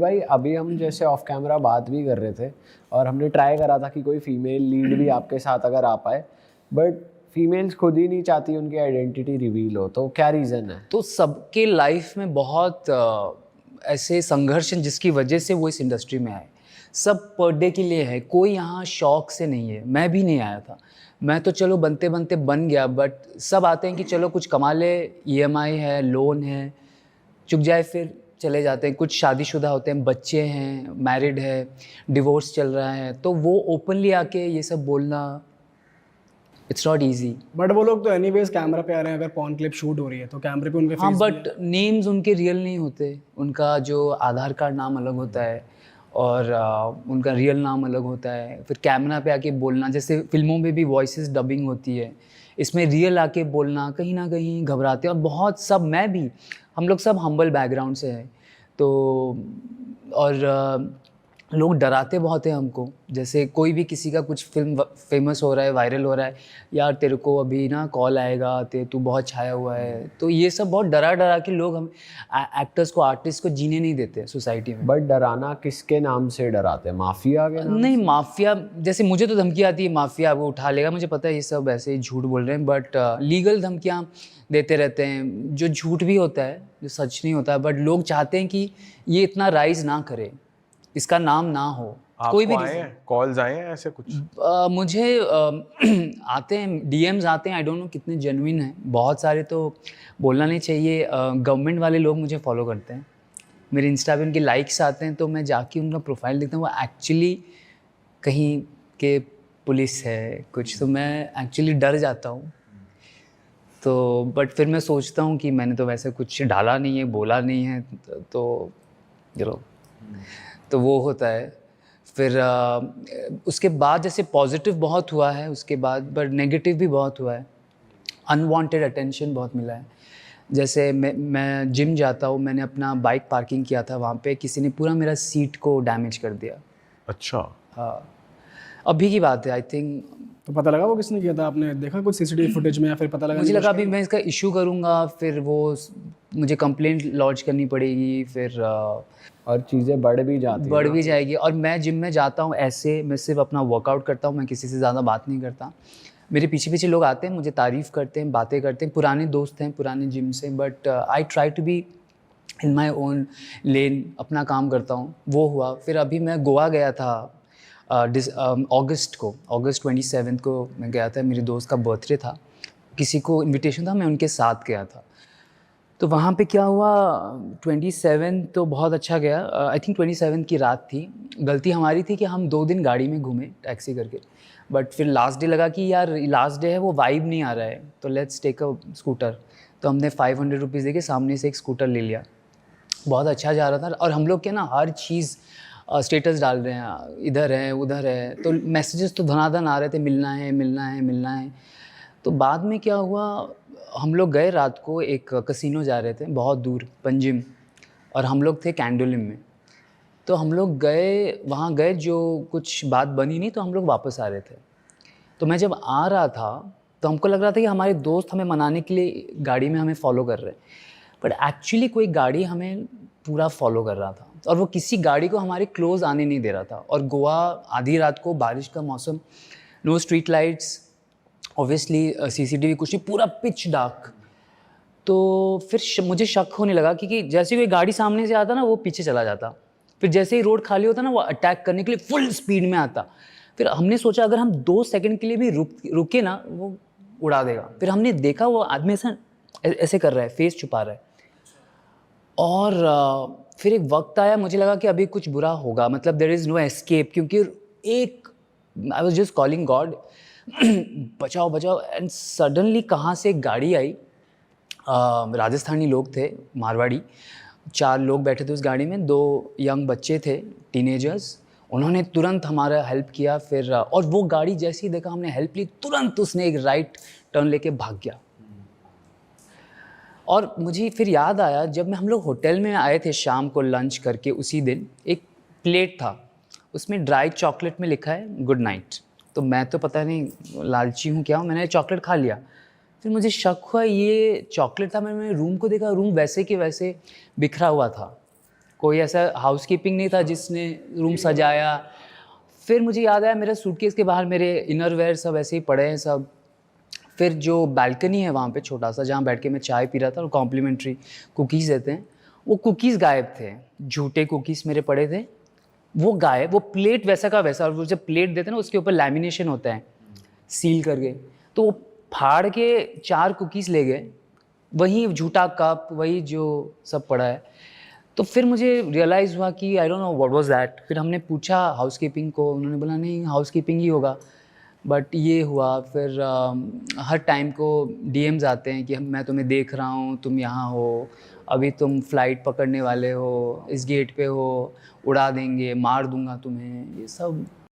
भाई अभी हम जैसे ऑफ कैमरा बात भी कर रहे थे और हमने ट्राई करा था कि कोई फीमेल लीड भी आपके साथ अगर आ पाए, बट फीमेल्स खुद ही नहीं चाहती उनकी आइडेंटिटी रिवील हो, तो क्या रीज़न है? तो सबके लाइफ में बहुत ऐसे संघर्ष हैं जिसकी वजह से वो इस इंडस्ट्री में आए। सब पर डे के लिए है, कोई यहाँ शौक से नहीं है। मैं भी नहीं आया था, मैं तो चलो बनते बनते बन गया, बट सब आते हैं कि चलो कुछ कमा ले, ईएमआई है, लोन है, चुक जाए फिर चले जाते हैं। कुछ शादीशुदा होते हैं, बच्चे हैं, मैरिड है, डिवोर्स चल रहा है, तो वो ओपनली आके ये सब बोलना, इट्स नॉट ईजी। बट वो लोग तो एनीवेज कैमरा पे आ रहे हैं, अगर पॉर्न क्लिप शूट हो रही है तो कैमरे पे उनके हाँ, फेस बट नेम्स उनके रियल नहीं होते। उनका जो आधार कार्ड नाम अलग होता है और उनका रियल नाम अलग होता है। फिर कैमरा पे आके बोलना, जैसे फिल्मों में भी वॉइसेस डबिंग होती है, इसमें रियल आके बोलना कहीं ना कहीं घबराते हैं। और बहुत सब, मैं भी, हम लोग सब हम्बल बैकग्राउंड से हैं, तो और लोग डराते बहुत हैं हमको। जैसे कोई भी किसी का कुछ फिल्म फेमस हो रहा है, वायरल हो रहा है, यार तेरे को अभी ना कॉल आएगा, तू बहुत छाया हुआ है, तो ये सब बहुत डरा डरा के लोग हम एक्टर्स को, आर्टिस्ट को जीने नहीं देते सोसाइटी में। बट डराना किसके नाम से डराते हैं? माफिया के नाम? नहीं, माफिया जैसे मुझे तो धमकी आती है, माफिया वो उठा लेगा, मुझे पता है ये सब ऐसे ही झूठ बोल रहे हैं, बट लीगल धमकियाँ देते रहते हैं, जो झूठ भी होता है, जो सच नहीं होता है। बट लोग चाहते हैं कि ये इतना राइज ना करे, इसका नाम ना हो। कोई भी कॉल्स आए हैं ऐसे कुछ? मुझे आते हैं, डीएम्स आते हैं, आई डोंट नो कितने जेन्युइन हैं, बहुत सारे तो बोलना नहीं चाहिए। गवर्नमेंट वाले लोग मुझे फॉलो करते हैं, मेरे इंस्टा पे उनके लाइक्स आते हैं, तो मैं जाके उनका प्रोफाइल देखता हूँ, वो एक्चुअली कहीं के पुलिस है कुछ, तो मैं एक्चुअली डर जाता हूँ। तो बट फिर मैं सोचता हूँ कि मैंने तो वैसे कुछ डाला नहीं है, बोला नहीं है, तो यू तो वो होता है। फिर उसके बाद जैसे पॉजिटिव बहुत हुआ है उसके बाद, बट नेगेटिव भी बहुत हुआ है। अनवांटेड अटेंशन बहुत मिला है। जैसे मैं जिम जाता हूँ, मैंने अपना बाइक पार्किंग किया था, वहाँ पे किसी ने पूरा मेरा सीट को डैमेज कर दिया। अच्छा। हाँ, अभी की बात है, आई थिंक। तो पता लगा वो किसने किया था? आपने देखा कुछ सीसीटीवी फुटेज में, या फिर पता लगा? मुझे लगा अभी मैं इसका इशू करूँगा, फिर वो मुझे कंप्लेंट लॉन्च करनी पड़ेगी, फिर और चीज़ें बढ़ भी जाएगी। और मैं जिम में जाता हूँ ऐसे, मैं सिर्फ अपना वर्कआउट करता हूँ, मैं किसी से ज़्यादा बात नहीं करता। मेरे पीछे पीछे लोग आते हैं, मुझे तारीफ़ करते हैं, बातें करते हैं, पुराने दोस्त हैं पुराने जिम से, but I try to be in my own lane, अपना काम करता हूँ। वो हुआ। फिर अभी मैं गोवा गया था अगस्त 27 को मैं गया था, मेरे दोस्त का बर्थडे था, किसी को इनविटेशन था, मैं उनके साथ गया था। तो वहाँ पे क्या हुआ, 27 तो बहुत अच्छा गया। आई थिंक 27 की रात थी। गलती हमारी थी कि हम 2 दिन गाड़ी में घूमे टैक्सी करके, बट फिर लास्ट डे लगा कि यार लास्ट डे है, वो वाइब नहीं आ रहा है, तो लेट्स टेक अ स्कूटर। तो हमने 500 रुपीज़ दे के सामने से एक स्कूटर ले लिया। बहुत अच्छा जा रहा था, और हम लोग क्या ना, हर चीज़ स्टेटस डाल रहे हैं, इधर है उधर है, तो मैसेजेस तो धनाधन आ रहे थे, मिलना है मिलना है मिलना है। तो बाद में क्या हुआ, हम लोग गए रात को, एक कसिनो जा रहे थे बहुत दूर, पंजिम, और हम लोग थे कैंडोलिम में। तो हम लोग गए, वहाँ गए, जो कुछ बात बनी नहीं, तो हम लोग वापस आ रहे थे। तो मैं जब आ रहा था तो हमको लग रहा था कि हमारे दोस्त हमें मनाने के लिए गाड़ी में हमें फॉलो कर रहे हैं, बट एक्चुअली कोई गाड़ी हमें पूरा फॉलो कर रहा था, और वो किसी गाड़ी को हमारे क्लोज़ आने नहीं दे रहा था। और गोवा आधी रात को, बारिश का मौसम, no street lights, obviously CCTV कुछ नहीं, पूरा पिच डार्क। तो फिर मुझे शक होने लगा, क्योंकि जैसे कोई गाड़ी सामने से आता ना, वो पीछे चला जाता, फिर जैसे ही रोड खाली होता ना, वो अटैक करने के लिए फुल स्पीड में आता। फिर हमने सोचा अगर हम 2 सेकंड के लिए भी रुके ना, वो उड़ा देगा। फिर हमने देखा वो आदमी ऐसा ऐसे कर रहा है, फेस छुपा रहा है। और फिर एक वक्त आया, मुझे लगा कि अभी कुछ बुरा होगा, मतलब देयर इज़ नो एस्केप, क्योंकि एक, I was just calling God, बचाओ बचाओ, एंड सडनली कहाँ से एक गाड़ी आई। राजस्थानी लोग थे, मारवाड़ी, 4 लोग बैठे थे उस गाड़ी में, 2 यंग बच्चे थे, टीनेजर्स। उन्होंने तुरंत हमारा हेल्प किया। फिर और वो गाड़ी जैसे ही देखा हमने हेल्प ली, तुरंत उसने एक राइट टर्न लेके भाग गया। और मुझे फिर याद आया, जब हम लोग होटल में आए थे शाम को लंच करके, उसी दिन एक प्लेट था, उसमें ड्राई चॉकलेट में लिखा है गुड नाइट। तो मैं तो पता नहीं लालची हूँ क्या हूँ, मैंने चॉकलेट खा लिया। फिर मुझे शक हुआ ये चॉकलेट था, मैंने रूम को देखा, रूम वैसे के वैसे बिखरा हुआ था। कोई ऐसा हाउसकीपिंग नहीं था जिसने रूम सजाया। फिर मुझे याद आया मेरे सूटकेस के बाहर मेरे इनर वेयर सब ऐसे ही पड़े हैं सब। फिर जो बालकनी है वहाँ पे छोटा सा, जहाँ बैठ के मैं चाय पी रहा था और कॉम्प्लीमेंट्री कुकीज़ देते हैं, वो कुकीज़ गायब थे। झूठे कुकीज़ मेरे पड़े थे, वो गायब। वो प्लेट वैसा का वैसा, और वो जब प्लेट देते हैं ना उसके ऊपर लैमिनेशन होता है सील करके, तो वो फाड़ के 4 कुकीज़ ले गए। वही झूठा कप, वही जो सब पड़ा है। तो फिर मुझे रियलाइज़ हुआ कि I don't know what was that. फिर हमने पूछा हाउसकीपिंग को, उन्होंने बोला नहीं हाउसकीपिंग ही होगा। बट ये हुआ। फिर हर टाइम को डीएम्स आते हैं कि मैं तुम्हें देख रहा हूँ, तुम यहाँ हो, अभी तुम फ़्लाइट पकड़ने वाले हो, इस गेट पे हो, उड़ा देंगे, मार दूंगा तुम्हें, ये सब